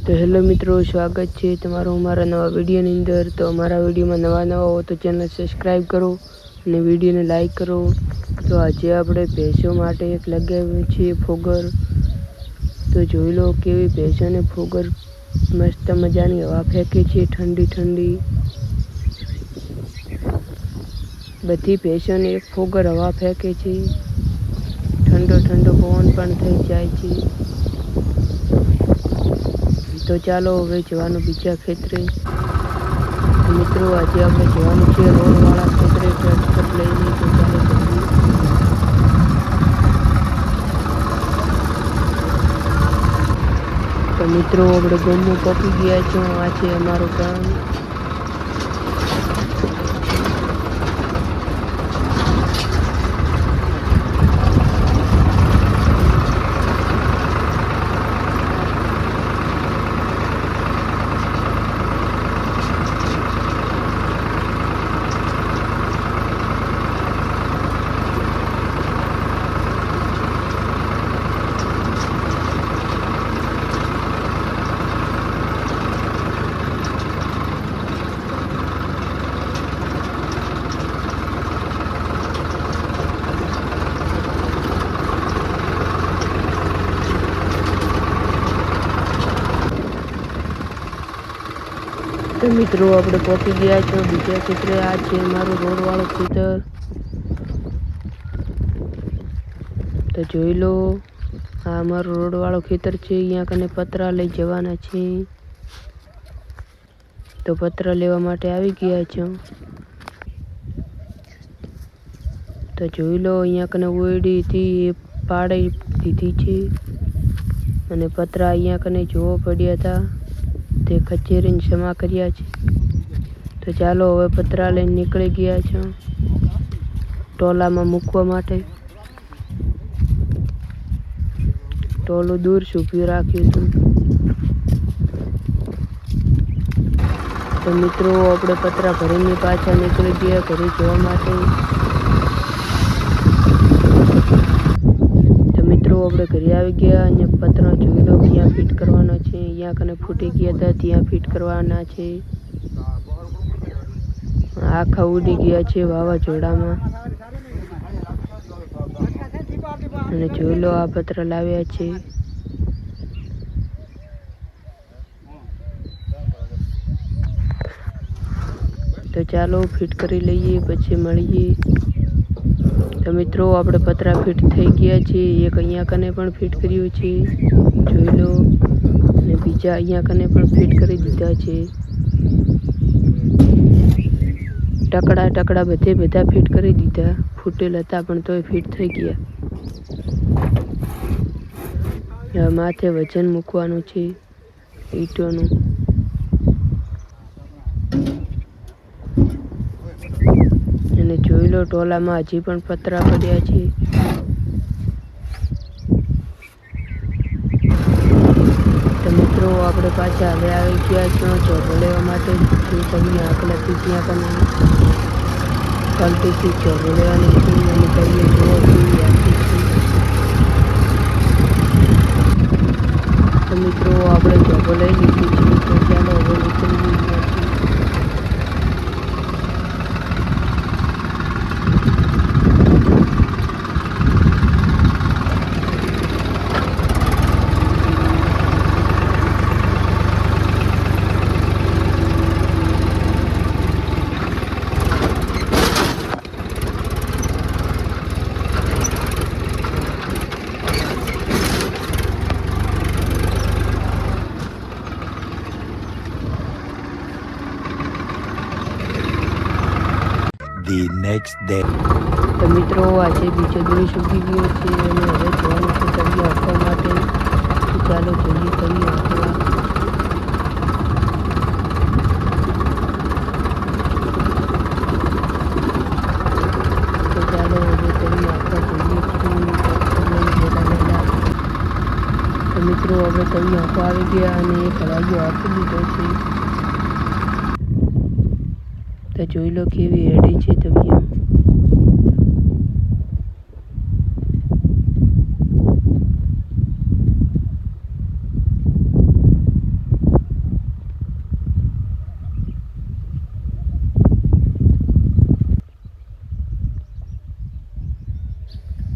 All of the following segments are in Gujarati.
तो हेलो मित्रों, स्वागत है तमारो हमारा नवा वीडियो ની અંદર। तो हमारा वीडियो में नवा हो तो चैनल सब्सक्राइब करो અને वीडियो ने लाइक करो। तो आज આપણે ભેંસો માટે એક લગાવ્યું છે ફોગર। તો જોઈ લો કેવી ભેંસોને ફોગર મસ્ત મજાની હવા ફેંકે છે, ઠંડી ઠંડી। બધી ભેંસોને એક ફોગર હવા ફેંકે છે, ઠંડો ઠંડો પવન પણ થઈ જાય છે। तो ચાલો હવે જવાનું બીજા ખેતરે। તો મિત્રો આજે આપણે જવાનું છે રોડવાળા ખેતરે ટ્રેક્ટર લઈને। તો ચાલો જઈએ। તો મિત્રો આપણે ગામમાં પહોંચી ગયા છો। આ છે અમારું ગામ। तो मित्रों આપણે પહોંચી ગયા છો બીજા ખેતરે। આ છે મારું રોડવાળું ખેતર। તો જોઈ લો આ અમારું રોડવાળું ખેતર છે। અહીંયા કને પતરા લઈ જવાના છે। તો પતરા લેવા માટે આવી ગયા છો। તો જોઈ લો અહીંયા કને ઓયડીથી પાડી દીધી છે અને પતરા અહીંયા કને જોવો પડ્યા હતા તે કચેરીને જમા કર્યા છે। તો ચાલો હવે પતરા લઈને નીકળી ગયા છો ટોલામાં મૂકવા માટે। ટોલું દૂર ઊભું રાખ્યું હતું। તો મિત્રો આપણે પતરા ભરીને પાછા નીકળી ગયા ઘરે જવા માટે। તો મિત્રો આપણે ઘરે આવી ગયા અને પતરા જોઈ લો ક્યાં ફિટ કરવાનો છે। અહીંયા કને ફૂટી ગયા હતા ત્યાં ફિટ કરવાના છે। આખા ઉડી ગયા છે વાવાઝોડામાં। અને જોઈ લો આ પતરા લાવ્યા છે। તો ચાલો ફિટ કરી લઈએ પછી મળીએ। तो मित्रों આપણે પતરા ફિટ થઈ ગયા છે। એક અહીંયા કને પણ ફિટ કર્યું છે જોઈ લો અને બીજા અહીંયા કને પણ ફિટ કરી દીધા છે। ટકડા ટકડા બધા ફિટ કરી દીધા। ફૂટેલ હતા પણ તોય ફિટ થઈ ગયા। હવે માથે વજન મૂકવાનું છે ઈંટોનું। અને જોઈ લો ટોલામાં હજી પણ પતરા પડ્યા છે। તો મિત્રો આપણે પાછા હવે આવી ગયા છો ચોરો લેવા માટે। જે તમે આકલાથી ત્યાં કને કલટીથી ચોરો લેવાની છે અને કહીએ જોવો કેવી આપી છે। તો મિત્રો આપણે ચોરો લઈ લીધી છે। તો ચાલો હવે નીકળી ગયા છીએ। The next day. તો મિત્રો આજે બીજો દિવસ ઉગી ગયો છે અને હવે જવાનું છે તળિયે આપવા માટે। તો ચાલો જઈએ તળિયે આપવા। તો ચાલો હવે તળિયે આપવા જઈએ છીએ। તો મિત્રો હવે તળિયે આપવા આવી ગયા અને એક હવાયો આપી લીધો છે। તો જોઈ લો કેવી હેડી છે તળિયે।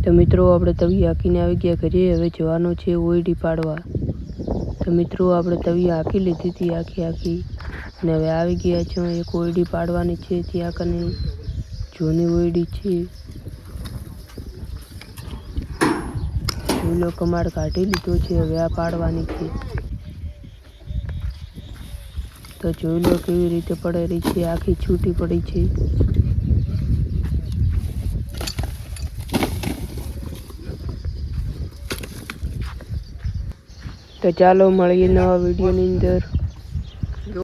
તો મિત્રો આપણે તવી હાંકીને આવી ગયા ઘરે. હવે જવાનું છે ઓયડી પાડવા. તો મિત્રો આપણે તવી હાંકી લીધી હતી આખી અને હવે આવી ગયા છે. એક ઓયડી પાડવાની છે ત્યાં કને જૂની ઓયડી છે. ચૂલો કમાડ કાઢી લીધો છે. હવે આ પાડવાની છે. તો જોઈ લો કેવી રીતે પડેલી છે, આખી છૂટી પડી છે. તો ચાલો મળીએ નવા વિડીયોની અંદર.